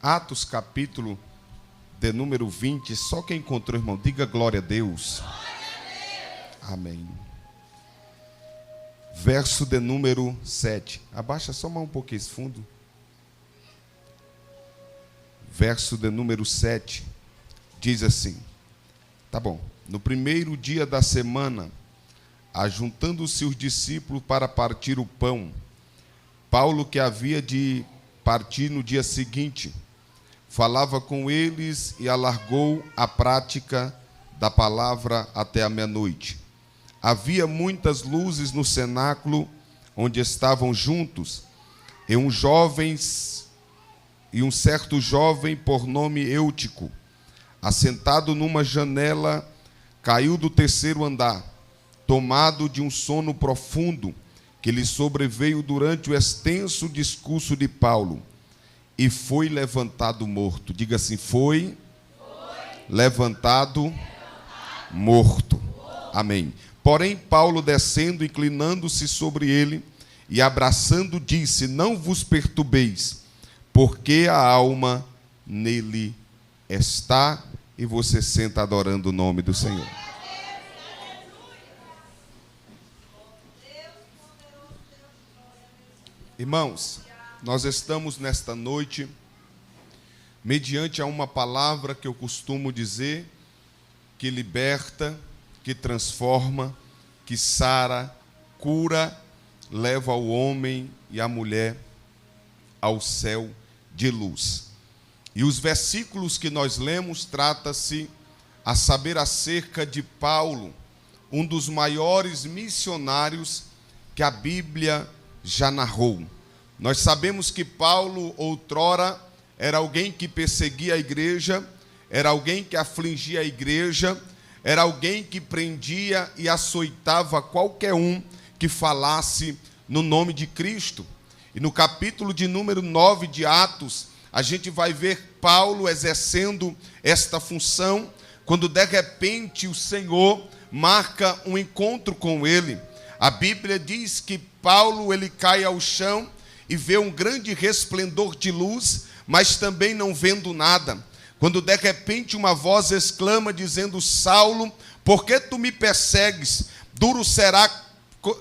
Atos capítulo de número 20. Só quem encontrou, irmão, diga glória a Deus. Amém. Verso de número 7. Abaixa só mais um pouquinho esse fundo. Verso de número 7. Diz assim. Tá bom. No primeiro dia da semana, ajuntando-se os discípulos para partir o pão, Paulo, que havia de partir no dia seguinte, falava com eles e alargou a prática da palavra até a meia-noite. Havia muitas luzes no cenáculo onde estavam juntos, e um certo jovem por nome Eutico, assentado numa janela, caiu do terceiro andar, tomado de um sono profundo que lhe sobreveio durante o extenso discurso de Paulo, e foi levantado morto. Diga assim: foi levantado morto. Amém. Porém, Paulo, descendo, inclinando-se sobre ele e abraçando, disse: não vos perturbeis, porque a alma nele está. E você senta adorando o nome do Senhor. Irmãos, nós estamos nesta noite mediante a uma palavra que eu costumo dizer, que liberta, que transforma, que sara, cura, leva o homem e a mulher ao céu de luz. E os versículos que nós lemos trata-se a saber acerca de Paulo, um dos maiores missionários que a Bíblia já narrou. Nós sabemos que Paulo, outrora, era alguém que perseguia a igreja, era alguém que afligia a igreja, era alguém que prendia e açoitava qualquer um que falasse no nome de Cristo. E no capítulo de número 9 de Atos, a gente vai ver Paulo exercendo esta função, quando de repente o Senhor marca um encontro com ele. A Bíblia diz que Paulo, ele cai ao chão e vê um grande resplendor de luz, mas também não vendo nada. Quando de repente uma voz exclama dizendo: Saulo, por que tu me persegues? Duro será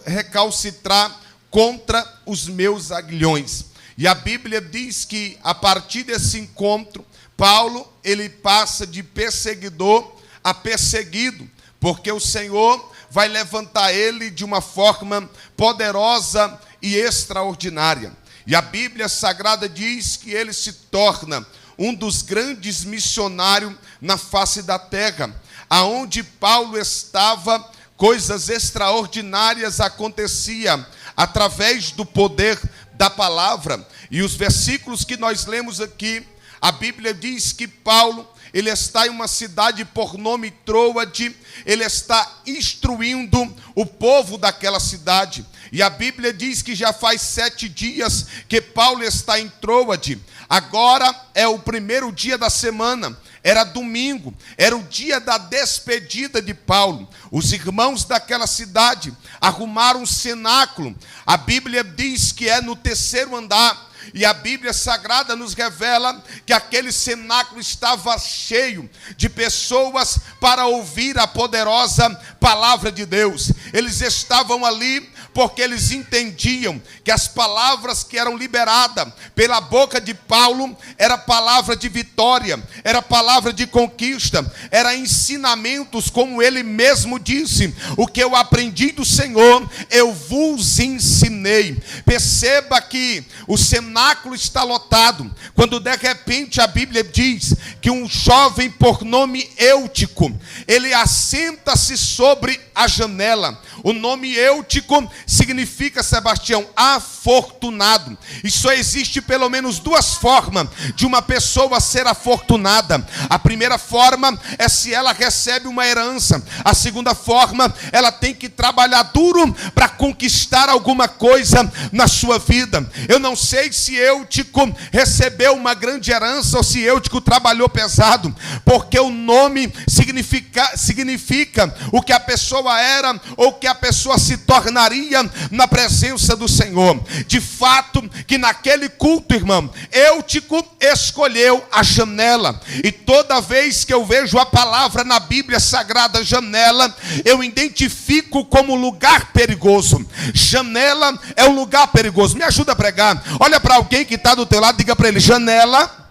recalcitrar contra os meus aguilhões. E a Bíblia diz que a partir desse encontro, Paulo, ele passa de perseguidor a perseguido, porque o Senhor vai levantar ele de uma forma poderosa e extraordinária. E a Bíblia Sagrada diz que ele se torna um dos grandes missionários na face da terra. Aonde Paulo estava, coisas extraordinárias aconteciam através do poder da palavra. E os versículos que nós lemos aqui, a Bíblia diz que Paulo, ele está em uma cidade por nome Troade, ele está instruindo o povo daquela cidade. E a Bíblia diz que já faz 7 dias que Paulo está em Troade. Agora é o primeiro dia da semana, era domingo, era o dia da despedida de Paulo. Os irmãos daquela cidade arrumaram um cenáculo. A Bíblia diz que é no terceiro andar. E a Bíblia Sagrada nos revela que aquele cenáculo estava cheio de pessoas para ouvir a poderosa palavra de Deus. Eles estavam ali porque eles entendiam que as palavras que eram liberadas pela boca de Paulo era palavra de vitória, era palavra de conquista, era ensinamentos, como ele mesmo disse: o que eu aprendi do Senhor, eu vos ensinei. Perceba que o cenáculo está lotado, quando de repente a Bíblia diz que um jovem por nome Eutico, ele assenta-se sobre a janela. O nome Eutico significa, Sebastião, afortunado. E só existe pelo menos 2 formas de uma pessoa ser afortunada. A primeira forma é se ela recebe uma herança. A segunda forma, ela tem que trabalhar duro para conquistar alguma coisa na sua vida. Eu não sei se Eutico recebeu uma grande herança ou se Eutico trabalhou pesado, porque o nome significa o que a pessoa era ou o que a pessoa se tornaria ceia na presença do Senhor. De fato, que naquele culto, irmão, Eutico escolheu a janela. E toda vez que eu vejo a palavra na Bíblia Sagrada, janela, eu identifico como lugar perigoso. Janela é um lugar perigoso. Me ajuda a pregar. Olha para alguém que está do teu lado, diga para ele: janela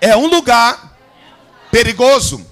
é um lugar perigoso.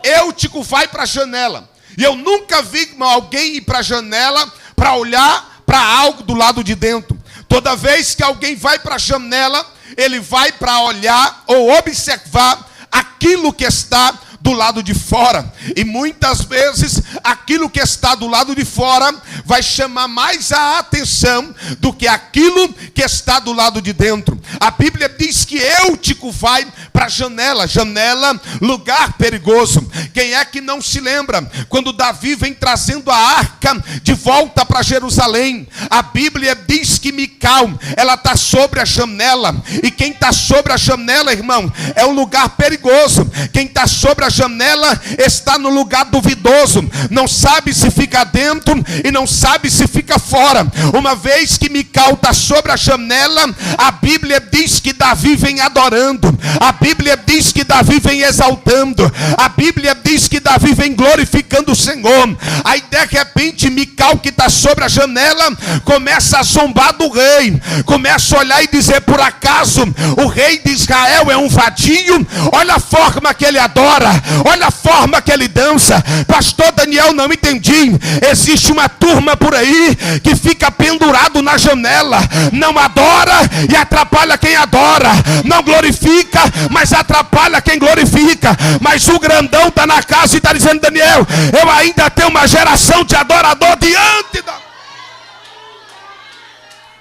Eutico vai para a janela. E eu nunca vi alguém ir para a janela para olhar para algo do lado de dentro. Toda vez que alguém vai para a janela, ele vai para olhar ou observar aquilo que está do lado de fora. E muitas vezes aquilo que está do lado de fora vai chamar mais a atenção do que aquilo que está do lado de dentro. A Bíblia diz que Eutico vai para a janela. Janela, lugar perigoso. Quem é que não se lembra quando Davi vem trazendo a arca de volta para Jerusalém? A Bíblia diz que Mical, ela está sobre a janela. E quem está sobre a janela, irmão, é um lugar perigoso. Quem está sobre a janela está no lugar duvidoso. Não sabe se fica dentro e não sabe se fica fora. Uma vez que Mical está sobre a janela, a Bíblia diz que Davi vem adorando. A Bíblia diz que Davi vem exaltando. A Bíblia diz que Davi vem glorificando o Senhor. Aí de repente Mical, que está sobre a janela, começa a zombar do rei. Começa a olhar e dizer: por acaso o rei de Israel é um vadio? Olha a forma que ele adora. Olha a forma que ele dança. Pastor Daniel, não entendi. Existe uma turma por aí que fica pendurado na janela. Não adora e atrapalha quem adora. Não glorifica, mas atrapalha quem glorifica. Mas o grandão está na casa e está dizendo: Daniel, eu ainda tenho uma geração de adorador diante da...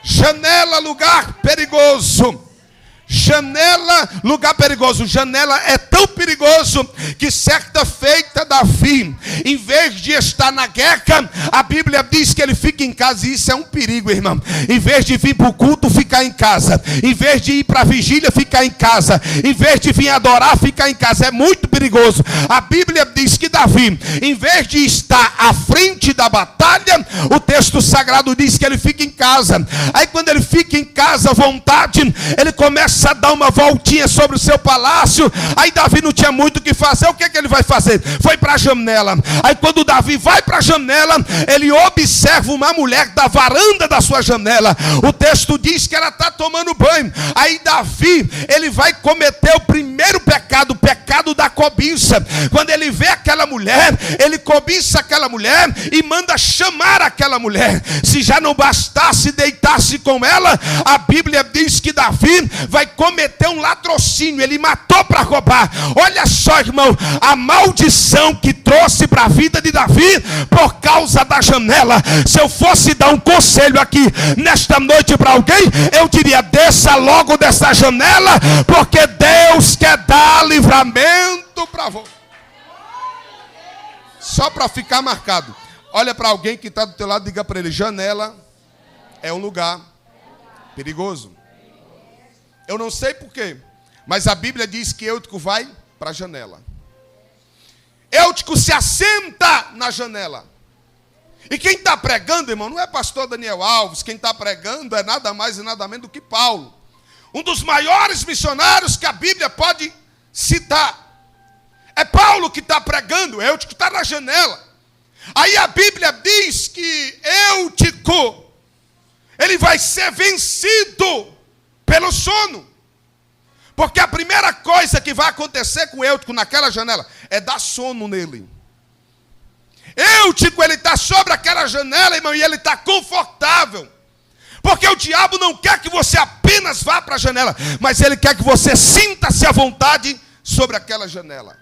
Janela, lugar perigoso. Janela, lugar perigoso. Janela é tão perigoso que certa feita Davi, em vez de estar na guerra, a Bíblia diz que ele fica em casa. E isso é um perigo, irmão. Em vez de vir para o culto, ficar em casa. Em vez de ir para a vigília, ficar em casa. Em vez de vir adorar, ficar em casa. É muito perigoso. A Bíblia diz que Davi, em vez de estar à frente da batalha, o texto sagrado diz que ele fica em casa. Aí quando ele fica em casa à vontade, ele começa a dar uma voltinha sobre o seu palácio. Aí Davi não tinha muito o que fazer. O que ele vai fazer? Foi para a janela. Aí quando Davi vai para a janela, ele observa uma mulher da varanda da sua janela. O texto diz que ela está tomando banho. Aí Davi, ele vai cometer o primeiro pecado, o pecado da cobiça. Quando ele vê aquela mulher, ele cobiça aquela mulher e manda chamar aquela mulher. Se já não bastasse deitar-se com ela, a Bíblia diz que Davi vai cometer um latrocínio. Ele matou para roubar. Olha só, irmão, a maldição que trouxe para a vida de Davi por causa da janela. Se eu fosse dar um conselho aqui nesta noite para alguém, eu diria: desça logo dessa janela, porque Deus quer dar livramento para você. Só para ficar marcado. Olha para alguém que está do teu lado, diga para ele: janela é um lugar perigoso. Eu não sei porquê, mas a Bíblia diz que Eutico vai para a janela. Eutico se assenta na janela. E quem está pregando, irmão, não é pastor Daniel Alves. Quem está pregando é nada mais e nada menos do que Paulo. Um dos maiores missionários que a Bíblia pode citar. É Paulo que está pregando. Eutico está na janela. Aí a Bíblia diz que Eutico, ele vai ser vencido pelo sono. Porque a primeira coisa que vai acontecer com Eutico naquela janela é dar sono nele. Eutico, ele está sobre aquela janela, irmão, e ele está confortável. Porque o diabo não quer que você apenas vá para a janela, mas ele quer que você sinta-se à vontade sobre aquela janela.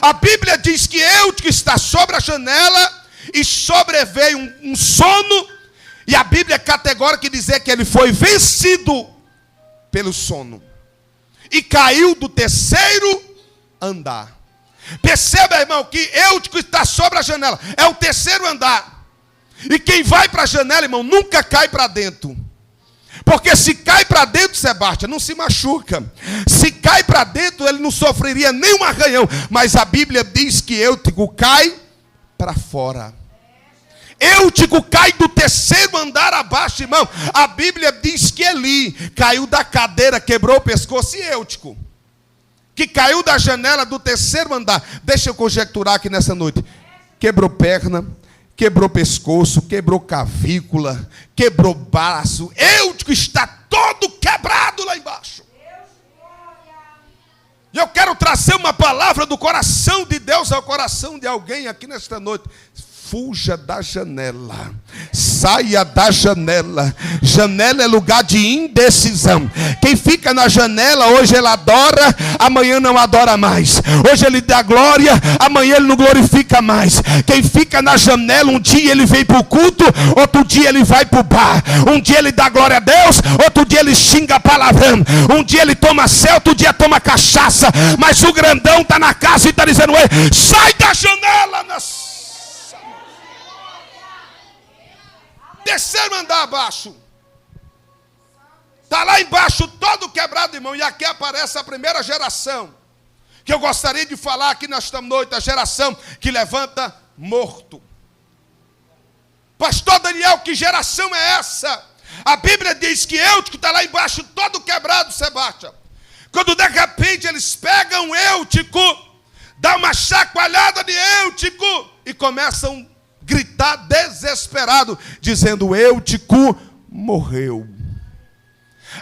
A Bíblia diz que Eutico está sobre a janela e sobreveio um sono. E a Bíblia é categórica em dizer que ele foi vencido pelo sono. E caiu do terceiro andar. Perceba, irmão, que Eutico está sobre a janela. É o terceiro andar. E quem vai para a janela, irmão, nunca cai para dentro. Porque se cai para dentro, Sebastião, não se machuca. Se cai para dentro, ele não sofreria nenhum arranhão. Mas a Bíblia diz que Eutico cai para fora. Eutico cai do terceiro andar abaixo, irmão. A Bíblia diz que Eli caiu da cadeira, quebrou o pescoço. E Eutico, que caiu da janela do terceiro andar, deixa eu conjecturar aqui nessa noite, quebrou perna, quebrou pescoço, quebrou cavícula, quebrou braço. Eutico está todo quebrado lá embaixo. E eu quero trazer uma palavra do coração de Deus ao coração de alguém aqui nesta noite. Fuja da janela, saia da janela. Janela é lugar de indecisão. Quem fica na janela, hoje ele adora, amanhã não adora mais. Hoje ele dá glória, amanhã ele não glorifica mais. Quem fica na janela, um dia ele vem para o culto, outro dia ele vai para o bar. Um dia ele dá glória a Deus, outro dia ele xinga palavrão. Um dia ele toma céu, outro dia toma cachaça. Mas o grandão está na casa e está dizendo: ei, sai da janela, terceiro andar abaixo. Está lá embaixo todo quebrado, irmão. E aqui aparece a primeira geração que eu gostaria de falar aqui nesta noite. A geração que levanta morto. Pastor Daniel, que geração é essa? A Bíblia diz que Eutico está lá embaixo todo quebrado, Sebastião. Quando de repente eles pegam Eutico, dão uma chacoalhada de Eutico e começam a gritar desesperado, dizendo: Eutico morreu.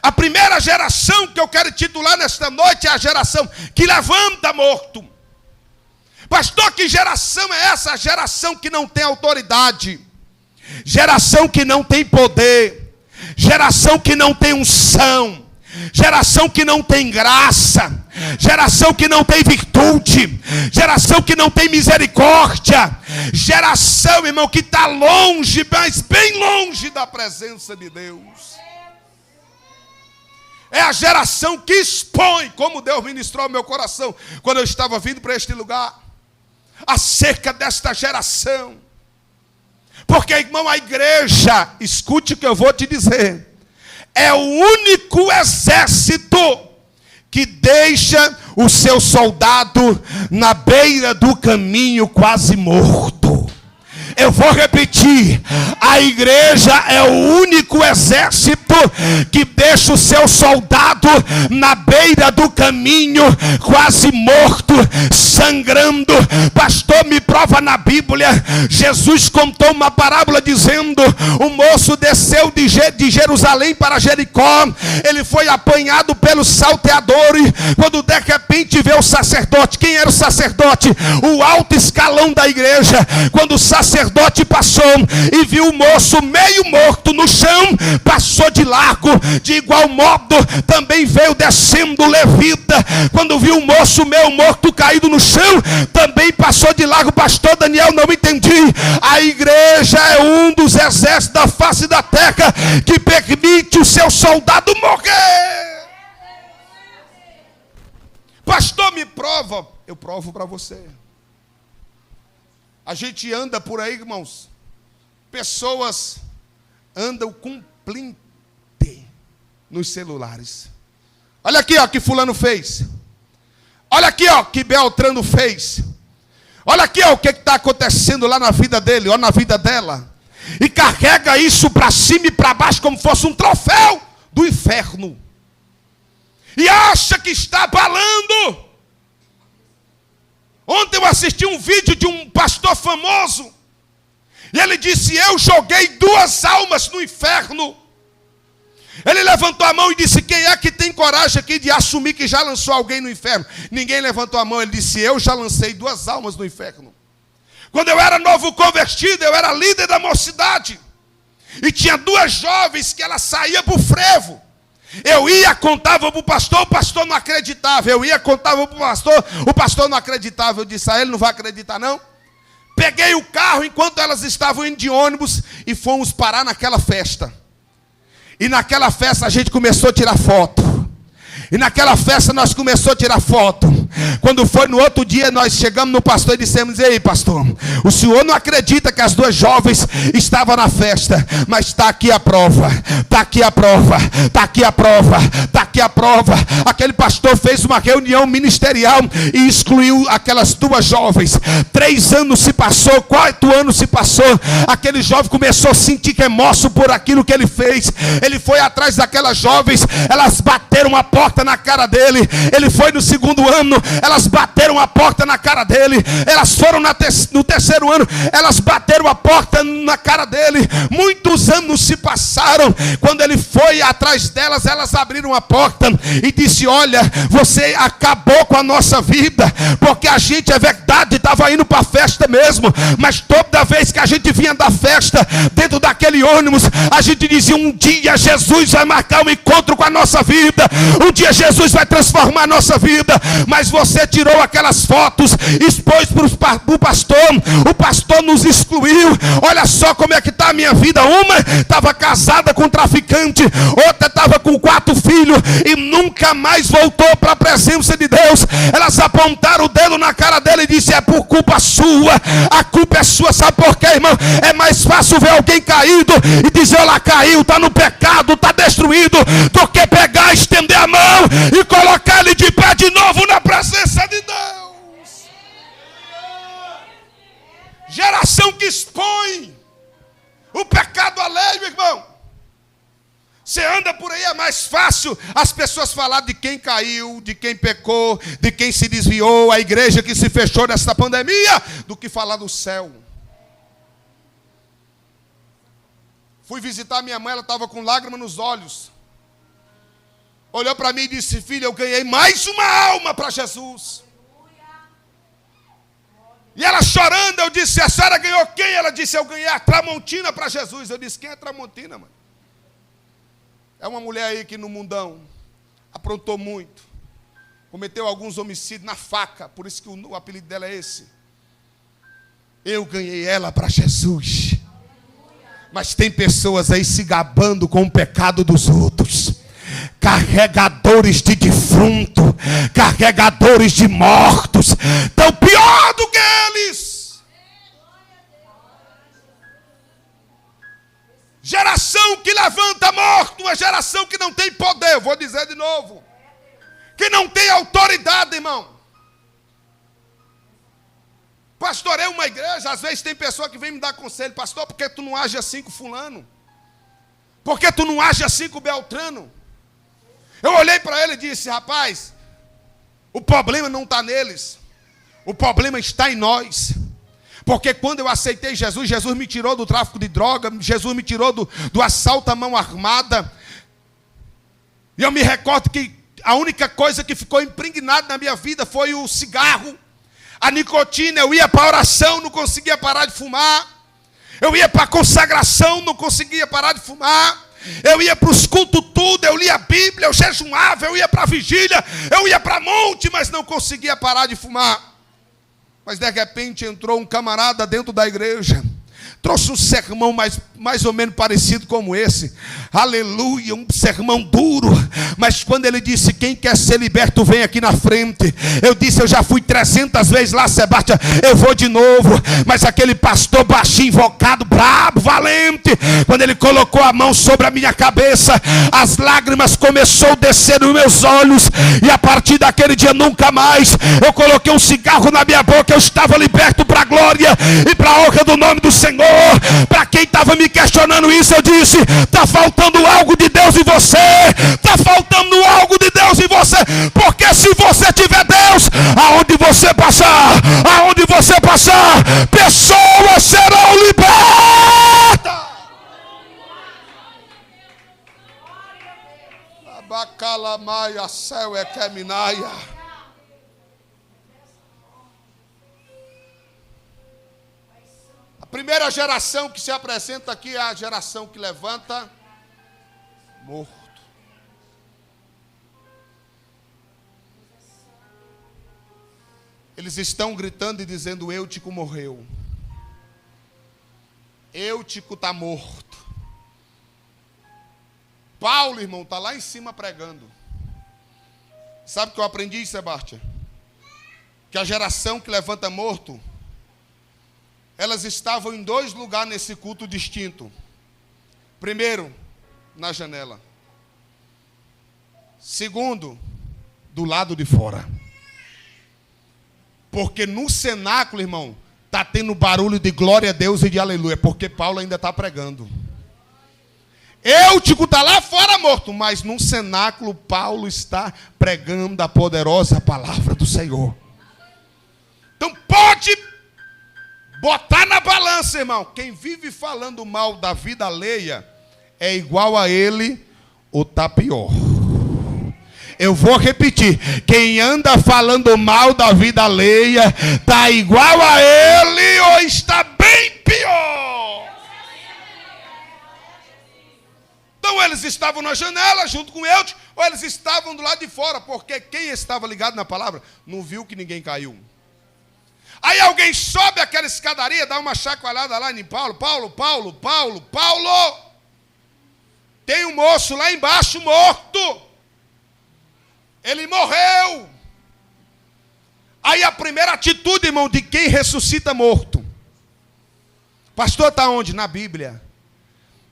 A primeira geração que eu quero titular nesta noite é a geração que levanta morto. Pastor, que geração é essa? A geração que não tem autoridade, geração que não tem poder, geração que não tem unção, geração que não tem graça, geração que não tem virtude, geração que não tem misericórdia, geração, irmão, que está longe, mas bem longe da presença de Deus. É a geração que expõe, como Deus ministrou ao meu coração quando eu estava vindo para este lugar, acerca desta geração. Porque, irmão, a igreja, escute o que eu vou te dizer, é o único exército que deixa o seu soldado na beira do caminho quase morto. Eu vou repetir: a igreja é o único exército que deixa o seu soldado na beira do caminho quase morto, sangrando. Pastor, me prova na Bíblia. Jesus contou uma parábola dizendo: o moço desceu de Jerusalém para Jericó. Ele foi apanhado pelos salteadores. Quando de repente vê o sacerdote. Quem era o sacerdote? O alto escalão da igreja. Quando o sacerdote passou e viu o moço meio morto no chão, passou de largo. De igual modo também veio descendo o levita. Quando viu o moço meio morto caído no chão, também passou de largo. Pastor Daniel, não entendi. A igreja é um dos exércitos da face da terra que permite o seu soldado morrer. Pastor, me prova. Eu provo para você. A gente anda por aí, irmãos. Pessoas andam com plinte nos celulares. Olha aqui, ó, que fulano fez. Olha aqui, ó, que Beltrano fez. Olha aqui, ó, o que está acontecendo lá na vida dele, ó, na vida dela. E carrega isso para cima e para baixo como fosse um troféu do inferno. E acha que está abalando. Ontem eu assisti um vídeo de um pastor famoso. E ele disse: eu joguei 2 almas no inferno. Ele levantou a mão e disse: quem é que tem coragem aqui de assumir que já lançou alguém no inferno? Ninguém levantou a mão. Ele disse: eu já lancei 2 almas no inferno. Quando eu era novo convertido, eu era líder da mocidade. E tinha 2 jovens que ela saía para o frevo. Eu ia, contava para o pastor não acreditava. Eu ia, contava para o pastor não acreditava. Eu disse: ele não vai acreditar não? Peguei o carro enquanto elas estavam indo de ônibus e fomos parar naquela festa. E naquela festa a gente começou a tirar foto. E naquela festa nós começamos a tirar foto. Quando foi no outro dia, nós chegamos no pastor e dissemos: ei, pastor, o senhor não acredita que as duas jovens estavam na festa, mas está aqui a prova, está aqui a prova, está aqui a prova, está aqui a prova. Aquele pastor fez uma reunião ministerial e excluiu aquelas duas jovens. 3 anos se passou, 4 anos se passou. Aquele jovem começou a sentir remorso por aquilo que ele fez. Ele foi atrás daquelas jovens, elas bateram a porta na cara dele. Ele foi no 2º ano, elas bateram a porta na cara dele. Elas foram no 3º ano, elas bateram a porta na cara dele. Muitos anos se passaram. Quando ele foi atrás delas, elas abriram a porta e disse: olha, você acabou com a nossa vida, porque a gente, é verdade, estava indo para a festa mesmo, mas toda vez que a gente vinha da festa, dentro daquele ônibus, a gente dizia: um dia Jesus vai marcar um encontro com a nossa vida, um dia Jesus vai transformar a nossa vida. Mas você tirou aquelas fotos, expôs para o pastor, o pastor nos excluiu. Olha só como é que está a minha vida. Uma estava casada com um traficante, outra estava com 4 filhos e nunca mais voltou para a presença de Deus. Elas apontaram o dedo na cara dele e disse: é por culpa sua, a culpa é sua. Sabe por quê, irmão? É mais fácil ver alguém caído e dizer: ela caiu, está no pecado, está destruído, do que pegar, estender a mão e colocar ele de pé de novo na presença de Deus. Geração que expõe o pecado alheio, irmão. Você anda por aí, é mais fácil as pessoas falar de quem caiu, de quem pecou, de quem se desviou, a igreja que se fechou nessa pandemia, do que falar do céu. Fui visitar minha mãe, ela estava com lágrimas nos olhos. Olhou para mim e disse: filha, eu ganhei mais uma alma para Jesus. E ela chorando, eu disse: a senhora ganhou quem? Ela disse: eu ganhei a Tramontina para Jesus. Eu disse: quem é Tramontina, mãe? É uma mulher aí que no mundão aprontou muito, cometeu alguns homicídios na faca, por isso que o apelido dela é esse. Eu ganhei ela para Jesus. Mas tem pessoas aí se gabando com o pecado dos outros, carregadores de defunto, carregadores de mortos, tão pior do que eles. Geração que levanta morto, uma geração que não tem poder. Eu vou dizer de novo, que não tem autoridade, irmão. Pastorei uma igreja, às vezes tem pessoa que vem me dar conselho: pastor, por que tu não age assim com fulano? Por que tu não age assim com Beltrano? Eu olhei para ele e disse: rapaz, o problema não está neles, o problema está em nós. Porque quando eu aceitei Jesus, Jesus me tirou do tráfico de droga, Jesus me tirou do assalto à mão armada. E eu me recordo que a única coisa que ficou impregnada na minha vida foi o cigarro, a nicotina. Eu ia para a oração, não conseguia parar de fumar. Eu ia para a consagração, não conseguia parar de fumar. Eu ia para os cultos tudo, eu lia a Bíblia, eu jejuava, eu ia para a vigília, eu ia para monte, mas não conseguia parar de fumar. Mas de repente entrou um camarada dentro da igreja, trouxe um sermão mais ou menos parecido como esse. Aleluia, um sermão duro. Mas quando ele disse: quem quer ser liberto, vem aqui na frente. Eu disse: eu já fui 300 vezes lá, Sebastião, eu vou de novo. Mas aquele pastor baixinho, invocado, brabo, valente, quando ele colocou a mão sobre a minha cabeça, as lágrimas começaram a descer nos meus olhos. E a partir daquele dia, nunca mais eu coloquei um cigarro na minha boca. Eu estava liberto para a glória e para a honra do nome do Senhor. Para quem estava me questionando isso, eu disse: está faltando algo de Deus em você, está faltando algo de Deus em você, porque se você tiver Deus, aonde você passar, pessoas serão libertas. Abacalamaia, céu é caminaia. A primeira geração que se apresenta aqui é a geração que levanta morto. Eles estão gritando e dizendo: Eutico morreu. Eutico está morto. Paulo, irmão, está lá em cima pregando. Sabe o que eu aprendi, Sebastião? que a geração que levanta morto, elas estavam em 2 lugares nesse culto distinto. Primeiro, na janela. Segundo, do lado de fora. Porque no cenáculo, irmão, está tendo barulho de glória a Deus e de aleluia, porque Paulo ainda está pregando. Eutico está lá fora morto, mas no cenáculo Paulo está pregando a poderosa palavra do Senhor. Então pode botar na balança, irmão. Quem vive falando mal da vida alheia é igual a ele ou está pior. Eu vou repetir. Quem anda falando mal da vida alheia está igual a ele ou está bem pior. Então eles estavam na janela junto com Eutico, ou eles estavam do lado de fora, porque quem estava ligado na palavra não viu que ninguém caiu. Aí alguém sobe aquela escadaria, dá uma chacoalhada lá em Paulo. Paulo. Tem um moço lá embaixo morto. Ele morreu. Aí a primeira atitude, irmão, de quem ressuscita morto. Pastor, está onde? Na Bíblia.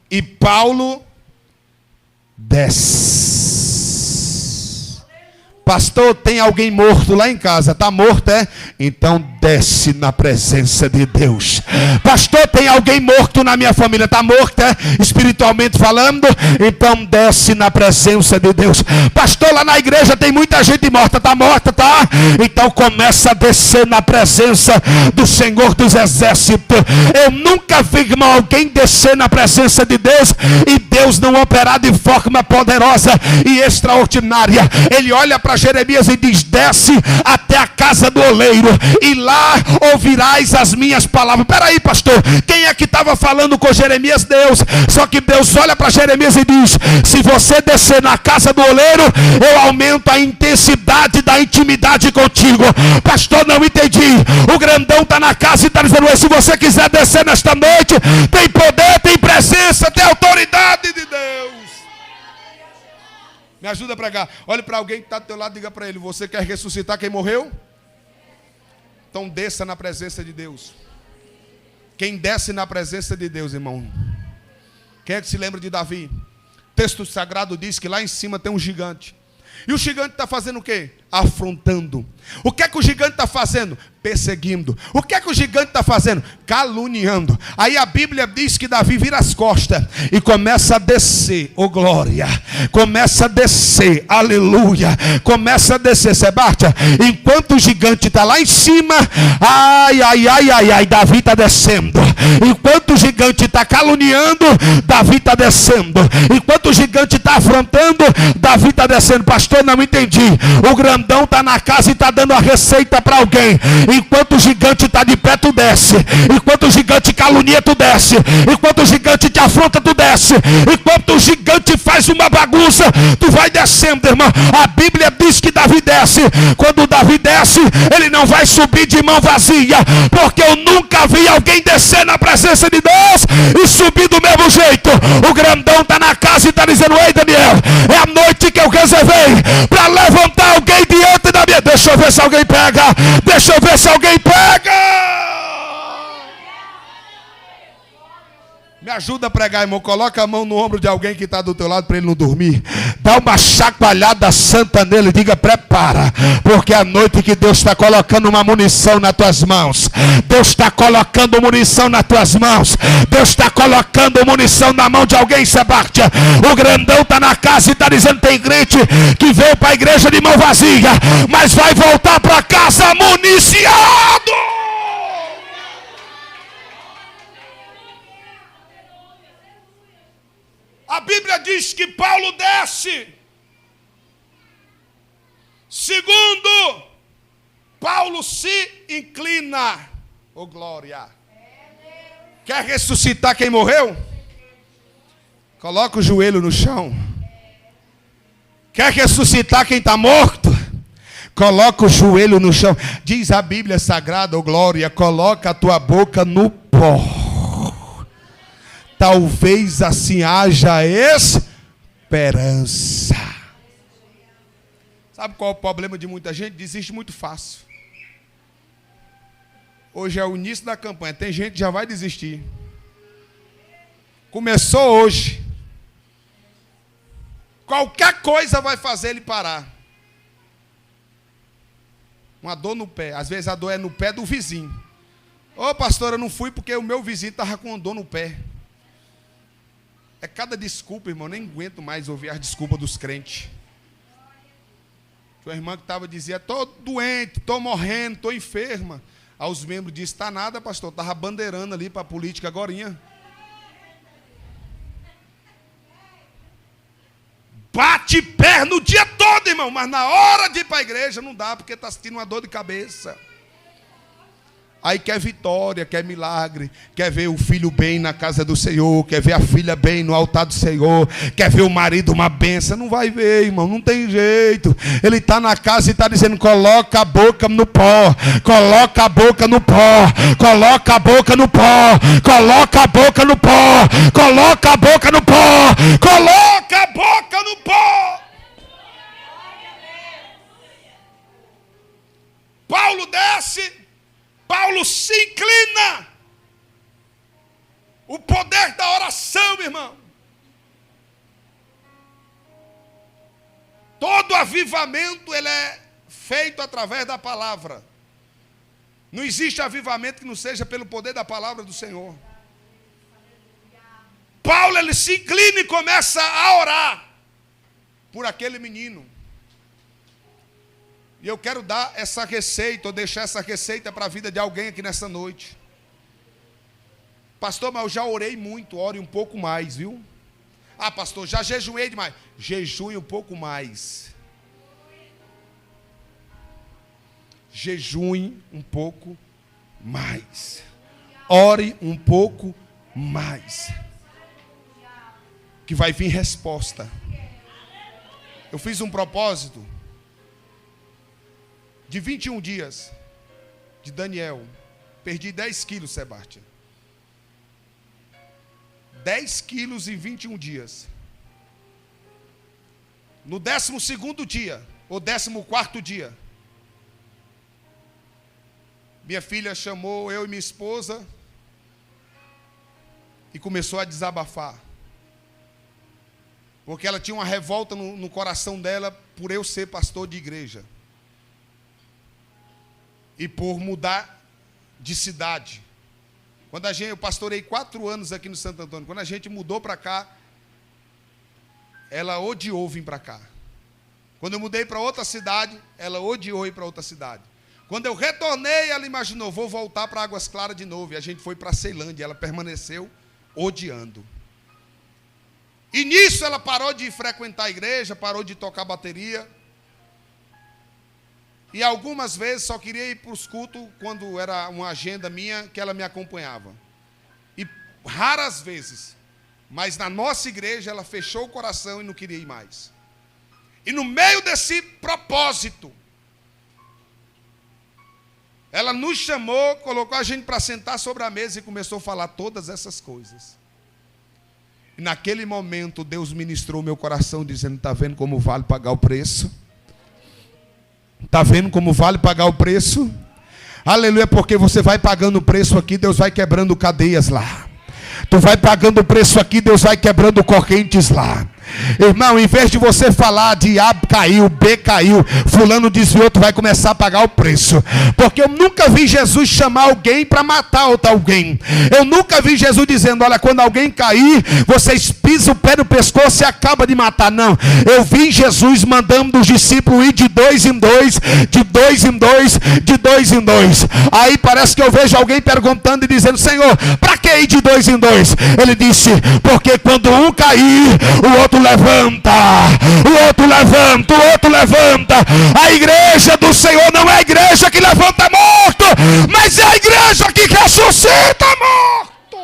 E Paulo desce. Pastor, tem alguém morto lá em casa. Está morto, é? Então desce na presença de Deus. Pastor, tem alguém morto na minha família. Está morto, é? Espiritualmente falando. Então desce na presença de Deus. Pastor, lá na igreja tem muita gente morta. Está morta, tá? Então começa a descer na presença do Senhor dos Exércitos. Eu nunca vi, irmão, alguém descer na presença de Deus e Deus não operar de forma poderosa e extraordinária. Ele olha para Jeremias e diz: desce até a casa do oleiro e lá ouvirás as minhas palavras. Peraí, pastor, quem é que estava falando com Jeremias? Deus. Só que Deus olha para Jeremias e diz: se você descer na casa do oleiro, eu aumento a intensidade da intimidade contigo. Pastor, não entendi. O grandão está na casa e está dizendo: se você quiser descer nesta noite, tem poder, tem presença, tem autoridade de Deus. Me ajuda a pregar. Olhe para alguém que está do teu lado e diga para ele: você quer ressuscitar quem morreu? Então desça na presença de Deus. Quem desce na presença de Deus, irmão? Quem é que se lembra de Davi? O texto sagrado diz que lá em cima tem um gigante. E o gigante está fazendo o quê? Afrontando. O que é que o gigante está fazendo? Perseguindo. O que é que o gigante está fazendo? Caluniando. Aí a Bíblia diz que Davi vira as costas e começa a descer, oh glória, começa a descer, aleluia, começa a descer, Sebastião, enquanto o gigante está lá em cima, Davi está descendo. Enquanto o gigante está caluniando, Davi está descendo. Enquanto o gigante está afrontando, Davi está descendo. Pastor, não entendi. O grandão está na casa e está dando a receita para alguém. Enquanto o gigante está de pé, tu desce. Enquanto o gigante calunia, tu desce. Enquanto o gigante te afronta, tu desce. Enquanto o gigante faz uma bagunça, tu vai descendo, irmão. A Bíblia diz que Davi desce. Quando Davi desce, ele não vai subir de mão vazia, porque eu nunca vi alguém descer na presença de Deus e subir do mesmo jeito. O grandão está na casa e está dizendo: ei, Daniel, é a noite que eu reservei para levantar alguém diante da minha. Deixa eu ver se alguém pega. Deixa eu ver se alguém pega. Me ajuda a pregar, irmão. Coloca a mão no ombro de alguém que está do teu lado para ele não dormir. Dá uma chacoalhada santa nele e diga: prepara, porque é a noite que Deus está colocando uma munição nas tuas mãos. Deus está colocando munição nas tuas mãos. Deus está colocando munição na mão de alguém, Sebastião. O grandão está na casa e está dizendo: tem crente que veio para a igreja de mão vazia, mas vai voltar para casa municiado. A Bíblia diz que Paulo desce. Segundo, Paulo se inclina. Oh glória. Quer ressuscitar quem morreu? Coloca o joelho no chão. Quer ressuscitar quem está morto? Coloca o joelho no chão. Diz a Bíblia Sagrada, oh glória, coloca a tua boca no pó. Talvez assim haja esperança. Sabe qual é o problema de muita gente? Desiste muito fácil. Hoje é o início da campanha. Tem gente que já vai desistir. Começou hoje. Qualquer coisa vai fazer ele parar. Uma dor no pé. Às vezes a dor é no pé do vizinho. Ô pastor, eu não fui porque o meu vizinho estava com uma dor no pé. É cada desculpa, irmão. Nem aguento mais ouvir as desculpas dos crentes. Tinha uma irmã que estava dizendo: estou doente, estou morrendo, estou enferma. Aí os membros disseram: está nada, pastor. Estava bandeirando ali para a política agorinha. Bate perna o dia todo, irmão. Mas na hora de ir para a igreja não dá, porque está sentindo uma dor de cabeça. Aí quer vitória, quer milagre, quer ver o filho bem na casa do Senhor, quer ver a filha bem no altar do Senhor, quer ver o marido uma bênção. Não vai ver, irmão, não tem jeito. Ele está na casa e está dizendo: coloca a boca no pó, coloca a boca no pó, coloca a boca no pó, coloca a boca no pó, coloca a boca no pó, coloca a boca no pó. Paulo desce, Paulo se inclina. O poder da oração, irmão. Todo avivamento ele é feito através da palavra. Não existe avivamento que não seja pelo poder da palavra do Senhor. Paulo ele se inclina e começa a orar por aquele menino. E eu quero dar essa receita, ou deixar essa receita para a vida de alguém aqui nessa noite. Pastor, mas eu já orei muito, ore um pouco mais, viu? Ah, pastor, já jejuei demais. Jejue um pouco mais. Jejue um pouco mais. Ore um pouco mais. Que vai vir resposta. Eu fiz um propósito de 21 dias de Daniel. Perdi 10 quilos, Sebastião. 10 quilos em 21 dias. No 12º dia, ou 14º dia, minha filha chamou eu e minha esposa e começou a desabafar. Porque ela tinha uma revolta no coração dela por eu ser pastor de igreja. E por mudar de cidade. Quando eu pastorei 4 anos aqui no Santo Antônio. Quando a gente mudou para cá, ela odiou vir para cá. Quando eu mudei para outra cidade, ela odiou ir para outra cidade. Quando eu retornei, ela imaginou: vou voltar para Águas Claras de novo. E a gente foi para Ceilândia. Ela permaneceu odiando. E nisso ela parou de frequentar a igreja, parou de tocar bateria. E algumas vezes só queria ir para os cultos quando era uma agenda minha que ela me acompanhava. E raras vezes, mas na nossa igreja ela fechou o coração e não queria ir mais. E no meio desse propósito, ela nos chamou, colocou a gente para sentar sobre a mesa e começou a falar todas essas coisas. E naquele momento Deus ministrou meu coração dizendo: está vendo como vale pagar o preço? Está vendo como vale pagar o preço? Aleluia, porque você vai pagando o preço aqui, Deus vai quebrando cadeias lá. Tu vai pagando o preço aqui, Deus vai quebrando correntes lá. Irmão, em vez de você falar de A caiu, B caiu, fulano desviou, tu vai começar a pagar o preço. Porque eu nunca vi Jesus chamar alguém para matar outro alguém. Eu nunca vi Jesus dizendo: olha, quando alguém cair, vocês pisam o pé no pescoço e acaba de matar. Não, eu vi Jesus mandando os discípulos ir de 2 em 2, de 2 em 2, de 2 em 2. Aí parece que eu vejo alguém perguntando e dizendo: Senhor, para que ir de 2 em 2? Ele disse: porque quando um cair, o outro levanta, o outro levanta, o outro levanta. A igreja do Senhor não é a igreja que levanta morto, mas é a igreja que ressuscita morto.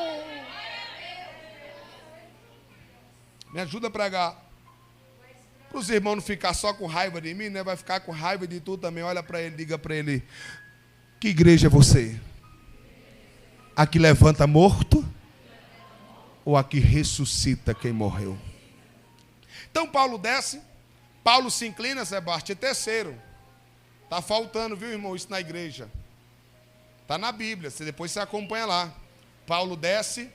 Me ajuda a pregar. Para os irmãos não ficar só com raiva de mim, né? Vai ficar com raiva de tu também. Olha para ele, diga para ele: que igreja é você? A que levanta morto ou a que ressuscita quem morreu? Então Paulo desce, Paulo se inclina, Sebastião. Terceiro, está faltando, viu, irmão, isso na igreja. Está na Bíblia, depois você acompanha lá. Paulo desce,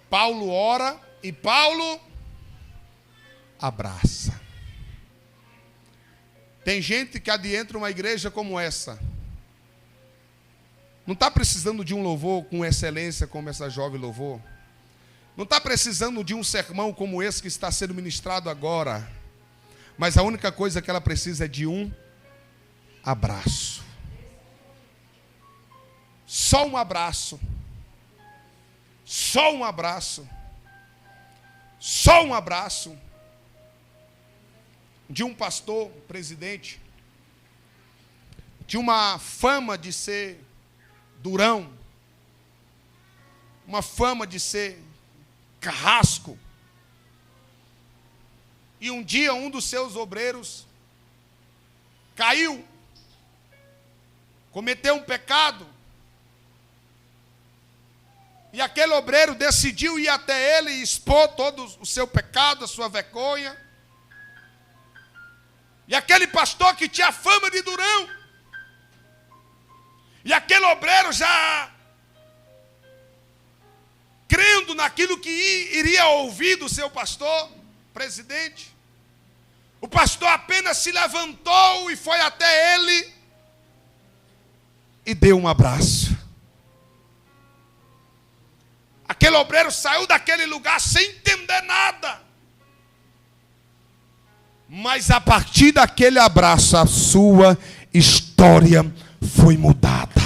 Paulo ora e Paulo abraça. Tem gente que adentra uma igreja como essa. Não está precisando de um louvor com excelência como essa jovem louvor. Não está precisando de um sermão como esse que está sendo ministrado agora. Mas a única coisa que ela precisa é de um abraço. Só um abraço. Só um abraço. Só um abraço. De um pastor, presidente. Tinha uma fama de ser durão. Uma fama de ser carrasco. E um dia um dos seus obreiros caiu, cometeu um pecado, e aquele obreiro decidiu ir até ele e expor todo o seu pecado, a sua vergonha. E aquele pastor que tinha fama de durão, e aquele obreiro já crendo naquilo que iria ouvir do seu pastor, presidente, o pastor apenas se levantou e foi até ele e deu um abraço. Aquele obreiro saiu daquele lugar sem entender nada. Mas a partir daquele abraço, a sua história foi mudada.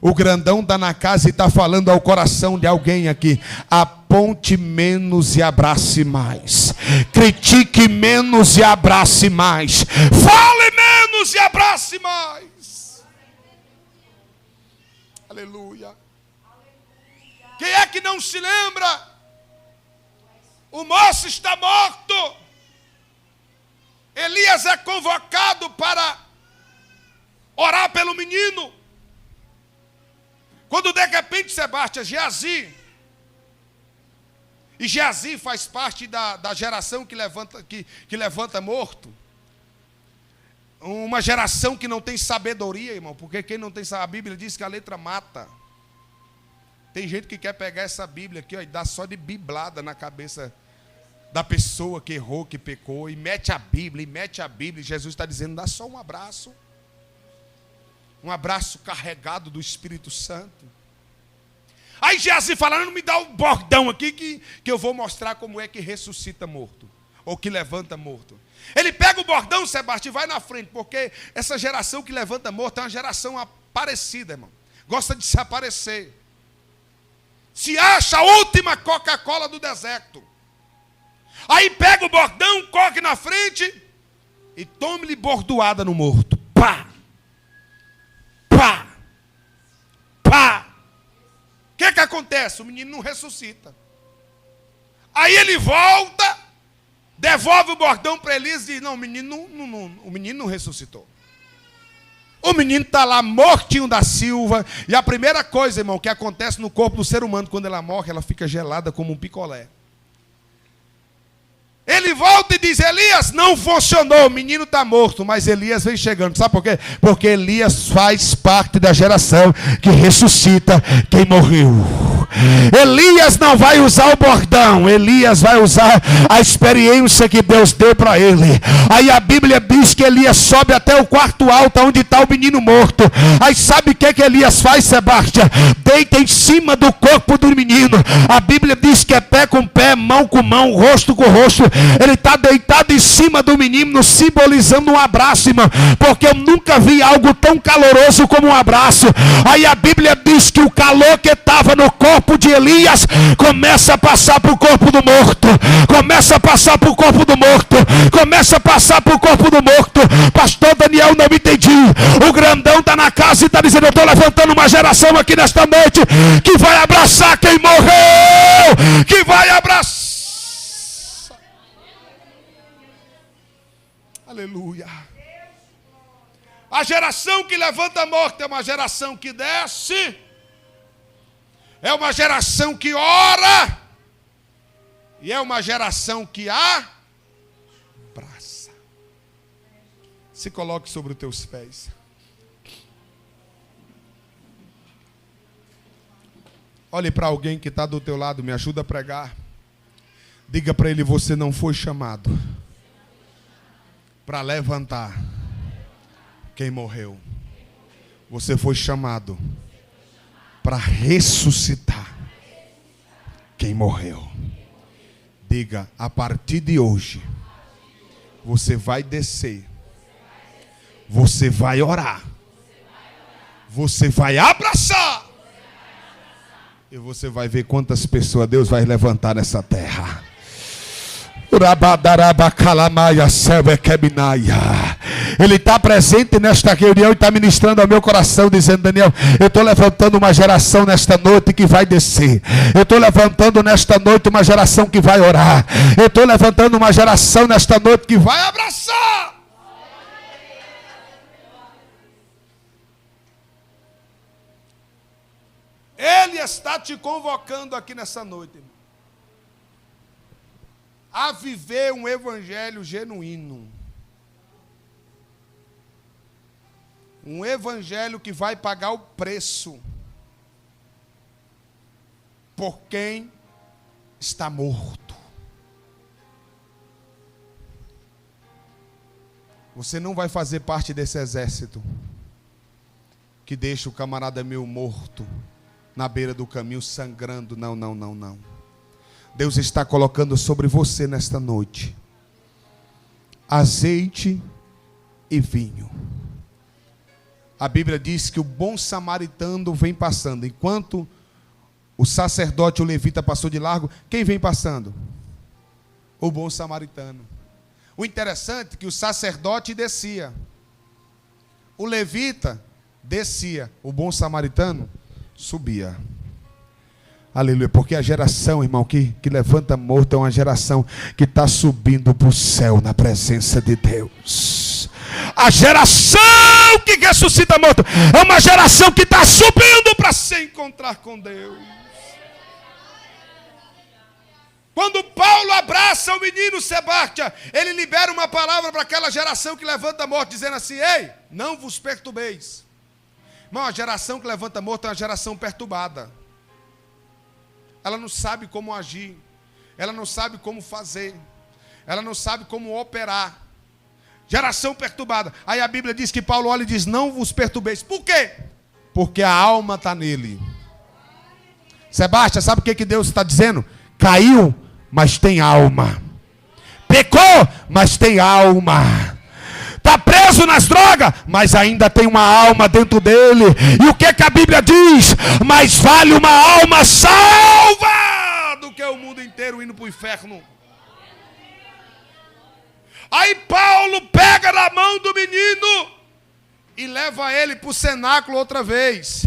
O grandão está na casa e está falando ao coração de alguém aqui. Aponte menos e abrace mais. Critique menos e abrace mais. Fale menos e abrace mais. Aleluia. Quem é que não se lembra? O moço está morto. Elias é convocado para orar pelo menino. Quando de repente Sebastião, Geazi, e Geazi faz parte da geração que levanta morto. Uma geração que não tem sabedoria, irmão, porque quem não tem sabedoria, a Bíblia diz que a letra mata. Tem gente que quer pegar essa Bíblia aqui, ó, e dar só de biblada na cabeça da pessoa que errou, que pecou, e mete a Bíblia, e Jesus está dizendo, dá só um abraço. Um abraço carregado do Espírito Santo. Aí Geazi fala, não me dá um bordão aqui que eu vou mostrar como é que ressuscita morto. Ou que levanta morto. Ele pega o bordão, Sebastião, e vai na frente. Porque essa geração que levanta morto é uma geração aparecida, irmão. Gosta de se aparecer. Se acha a última Coca-Cola do deserto. Aí pega o bordão, corre na frente e tome-lhe bordoada no morto. Pá! Pá! Pá! O que acontece? O menino não ressuscita. Aí ele volta, devolve o bordão para Elias e diz, não, o menino não ressuscitou. O menino está lá mortinho da Silva. E a primeira coisa, irmão, que acontece no corpo do ser humano, quando ela morre, ela fica gelada como um picolé. Ele volta e diz, Elias, não funcionou, o menino está morto. Mas Elias vem chegando, sabe por quê? Porque Elias faz parte da geração que ressuscita quem morreu. Elias não vai usar o bordão, Elias vai usar a experiência que Deus deu para ele. Aí a Bíblia diz que Elias sobe até o quarto alto, onde está o menino morto. Aí sabe o que Elias faz, Sebastião? Deita em cima do corpo do menino. A Bíblia diz que é pé com pé, mão com mão, rosto com rosto. Ele está deitado em cima do menino, simbolizando um abraço, irmão. Porque eu nunca vi algo tão caloroso como um abraço. Aí a Bíblia diz que o calor que estava no corpo de Elias começa a passar para o corpo do morto. Começa a passar para o corpo do morto. Começa a passar para o corpo do morto. Pastor Daniel, não me entendi. O grandão está na casa e está dizendo, eu estou levantando uma geração aqui nesta noite que vai abraçar quem morreu. Que vai abraçar. Aleluia. A geração que levanta a morte é uma geração que desce. É uma geração que ora. E é uma geração que abraça. Se coloque sobre os teus pés. Olhe para alguém que está do teu lado, me ajuda a pregar. Diga para ele: você não foi chamado para levantar quem morreu. Você foi chamado para ressuscitar quem morreu. Diga: a partir de hoje, você vai descer, você vai orar, você vai abraçar, e você vai ver quantas pessoas Deus vai levantar nessa terra. Ele está presente nesta reunião e está ministrando ao meu coração, dizendo: Daniel, eu estou levantando uma geração nesta noite que vai descer. Eu estou levantando nesta noite uma geração que vai orar. Eu estou levantando uma geração nesta noite que vai abraçar. Ele está te convocando aqui nessa noite, irmão, a viver um evangelho genuíno. Um evangelho que vai pagar o preço por quem está morto. Você não vai fazer parte desse exército que deixa o camarada meu morto na beira do caminho sangrando. Não, não, não, não. Deus está colocando sobre você nesta noite azeite e vinho. A Bíblia diz que o bom samaritano vem passando. Enquanto o sacerdote, o levita, passou de largo, quem vem passando? O bom samaritano. O interessante é que o sacerdote descia, o levita descia, o bom samaritano subia. Aleluia, porque a geração, irmão, que levanta morto é uma geração que está subindo para o céu na presença de Deus. A geração que ressuscita morto é uma geração que está subindo para se encontrar com Deus. Quando Paulo abraça o menino Sebastião, ele libera uma palavra para aquela geração que levanta morto, dizendo assim: ei, não vos perturbeis. Irmão, a geração que levanta morto é uma geração perturbada. Ela não sabe como agir, ela não sabe como fazer, ela não sabe como operar. Geração perturbada. Aí a Bíblia diz que Paulo olha e diz: não vos perturbeis. Por quê? Porque a alma está nele. Sebastião, sabe o que Deus está dizendo? Caiu, mas tem alma. Pecou, mas tem alma. Está preso nas drogas, mas ainda tem uma alma dentro dele. E o que a Bíblia diz? Mais vale uma alma salva do que o mundo inteiro indo para o inferno. Aí Paulo pega na mão do menino e leva ele para o cenáculo outra vez.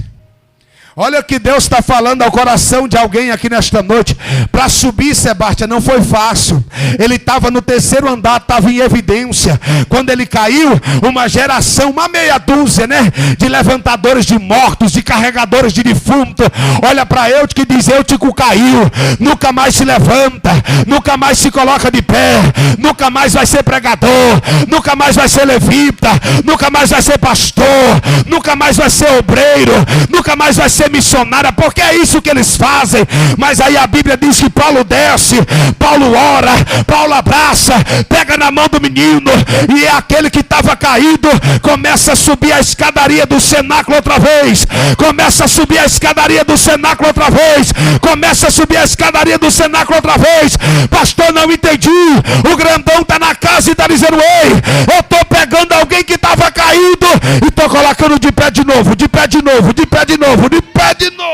Olha o que Deus está falando ao coração de alguém aqui nesta noite. Para subir, Sebastião, não foi fácil. Ele estava no terceiro andar, estava em evidência. Quando ele caiu, uma geração, uma meia dúzia, de levantadores de mortos, de carregadores de defunto, olha para Eutico e diz: Eutico caiu, nunca mais se levanta, nunca mais se coloca de pé, nunca mais vai ser pregador, nunca mais vai ser levita, nunca mais vai ser pastor, nunca mais vai ser obreiro, nunca mais vai ser missionária, porque é isso que eles fazem. Mas aí a Bíblia diz que Paulo desce, Paulo ora, Paulo abraça, pega na mão do menino, e é aquele que estava caído começa a subir a escadaria do cenáculo outra vez, começa a subir a escadaria do cenáculo outra vez, começa a subir a escadaria do cenáculo outra vez. Pastor, não entendi. O grandão está na casa e está dizendo: ei, eu estou pegando alguém que estava caído e estou colocando de pé de novo, de pé de novo, de pé de novo, de pé de novo.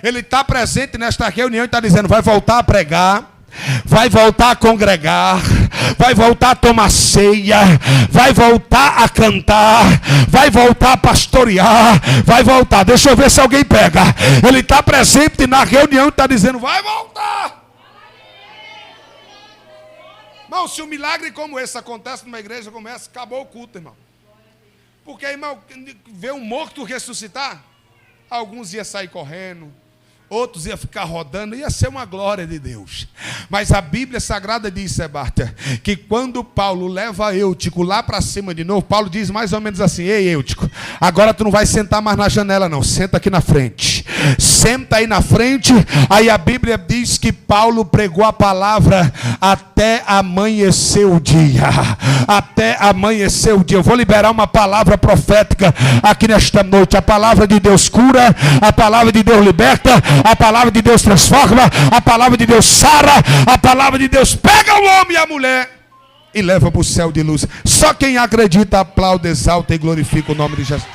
Ele está presente nesta reunião e está dizendo: vai voltar a pregar, vai voltar a congregar, vai voltar a tomar ceia, vai voltar a cantar, vai voltar a pastorear, vai voltar. Deixa eu ver se alguém pega. Ele está presente na reunião e está dizendo: vai voltar. Irmão, se um milagre como esse acontece numa igreja como essa, acabou o culto, irmão. Porque, irmão, ver um morto ressuscitar, alguns iam sair correndo, outros iam ficar rodando, ia ser uma glória de Deus. Mas a Bíblia Sagrada diz, Sebastião, que quando Paulo leva Eutico lá para cima de novo, Paulo diz mais ou menos assim: ei, Eutico, agora tu não vai sentar mais na janela não, senta aqui na frente. Senta aí na frente. Aí a Bíblia diz que Paulo pregou a palavra até amanhecer o dia. Até amanhecer o dia. Eu vou liberar uma palavra profética aqui nesta noite. A palavra de Deus cura, a palavra de Deus liberta, a palavra de Deus transforma, a palavra de Deus sara, a palavra de Deus pega o homem e a mulher e leva para o céu de luz. Só quem acredita aplaude, exalta e glorifica o nome de Jesus.